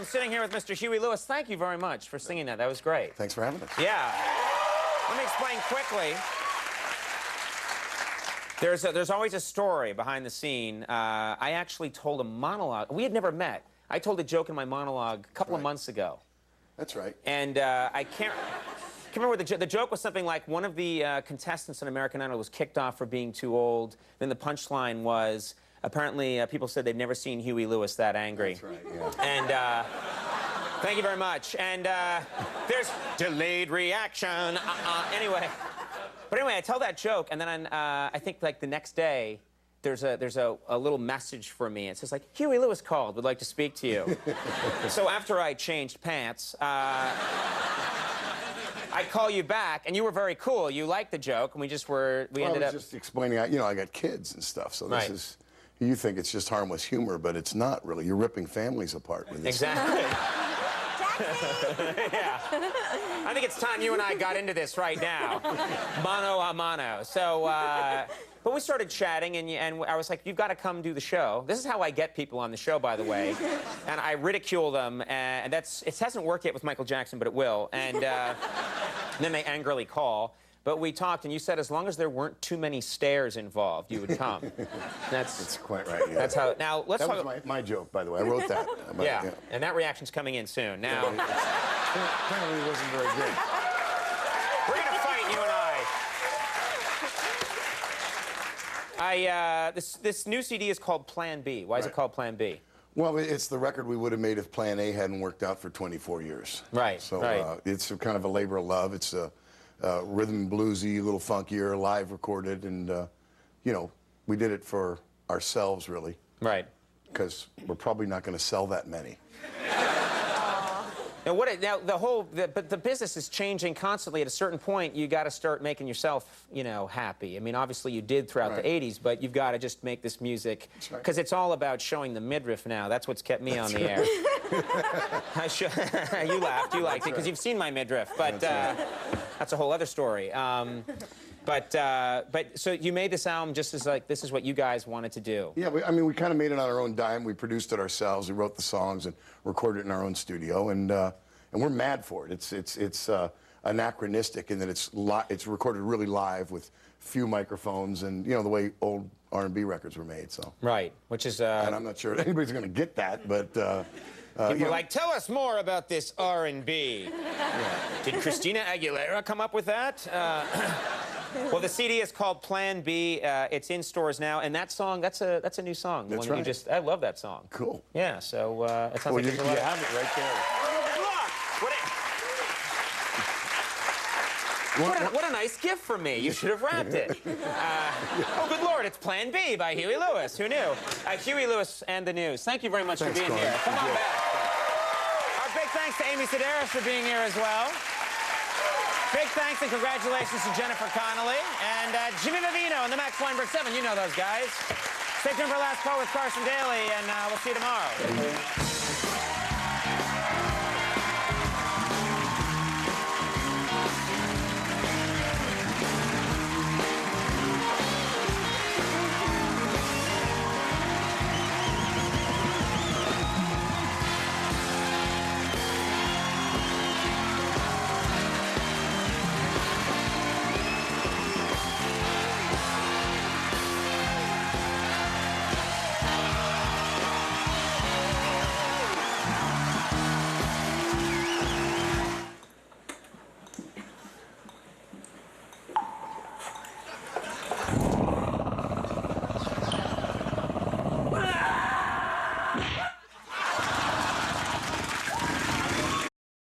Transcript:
I'm sitting here with Mr. Huey Lewis. Thank you very much for singing that. That was great. Thanks for having us. Yeah. Let me explain quickly. There's always a story behind the scene. I actually told a monologue. We had never met. I told a joke in my monologue a couple of months ago. That's right. And I can't remember the joke was something like one of the contestants on American Idol was kicked off for being too old. Then the punchline was apparently people said they've never seen Huey Lewis that angry. That's right, yeah. And thank you very much. And there's delayed reaction. Anyway. But anyway, I tell that joke, and then I think like the next day, there's a little message for me. It says like, Huey Lewis called, would like to speak to you. So after I changed pants, I call you back, and you were very cool. You liked the joke, and we ended up just explaining, you know, I got kids and stuff, so this is, you think it's just harmless humor, but it's not really. You're ripping families apart with this. Exactly. Yeah. I think it's time you and I got into this right now. Mano a mano. So, but we started chatting, and I was like, you've got to come do the show. This is how I get people on the show, by the way. And I ridicule them, and it hasn't worked yet with Michael Jackson, but it will. And then they angrily call. But we talked, and you said as long as there weren't too many stairs involved, you would come. That's quite right. Yeah. That's how. Now let's talk. That was my joke, by the way. I wrote that. Yeah, and that reaction's coming in soon. Now, apparently it wasn't very good. We're gonna fight, you and I. This new CD is called Plan B. Why is it called Plan B? Well, it's the record we would have made if Plan A hadn't worked out for 24 years. Right. So it's a kind of a labor of love. It's a rhythm and bluesy, a little funkier, live recorded, and you know, we did it for ourselves, really. Right. Because we're probably not going to sell that many. But the business is changing constantly. At a certain point, you got to start making yourself, you know, happy. I mean, obviously you did throughout the '80s, but you've got to just make this music because it's all about showing the midriff now. That's what's kept me on the air. You laughed, you liked it because you've seen my midriff, but that's a whole other story. But so you made this album just as like this is what you guys wanted to do. Yeah, I mean, we kind of made it on our own dime. We produced it ourselves. We wrote the songs and recorded it in our own studio, and we're mad for it. It's anachronistic in that it's recorded really live with few microphones, and you know the way old R&B records were made. So which is and I'm not sure anybody's going to get that, but. People are like, tell us more about this R&B. Did Christina Aguilera come up with that? Well, the CD is called Plan B. It's in stores now, and that song, that's a new song. That's right. I love that song. Cool. Yeah, so it sounds like you have it right there. What a nice gift from me. You should have wrapped it. Oh, good Lord, it's Plan B by Huey Lewis. Who knew? Huey Lewis and the News. Thank you very much for being here. Come on back. Our big thanks to Amy Sedaris for being here as well. Big thanks and congratulations to Jennifer Connelly and Jimmy Vivino and the Max Weinberg 7. You know those guys. Stay tuned for Last Call with Carson Daly, and we'll see you tomorrow.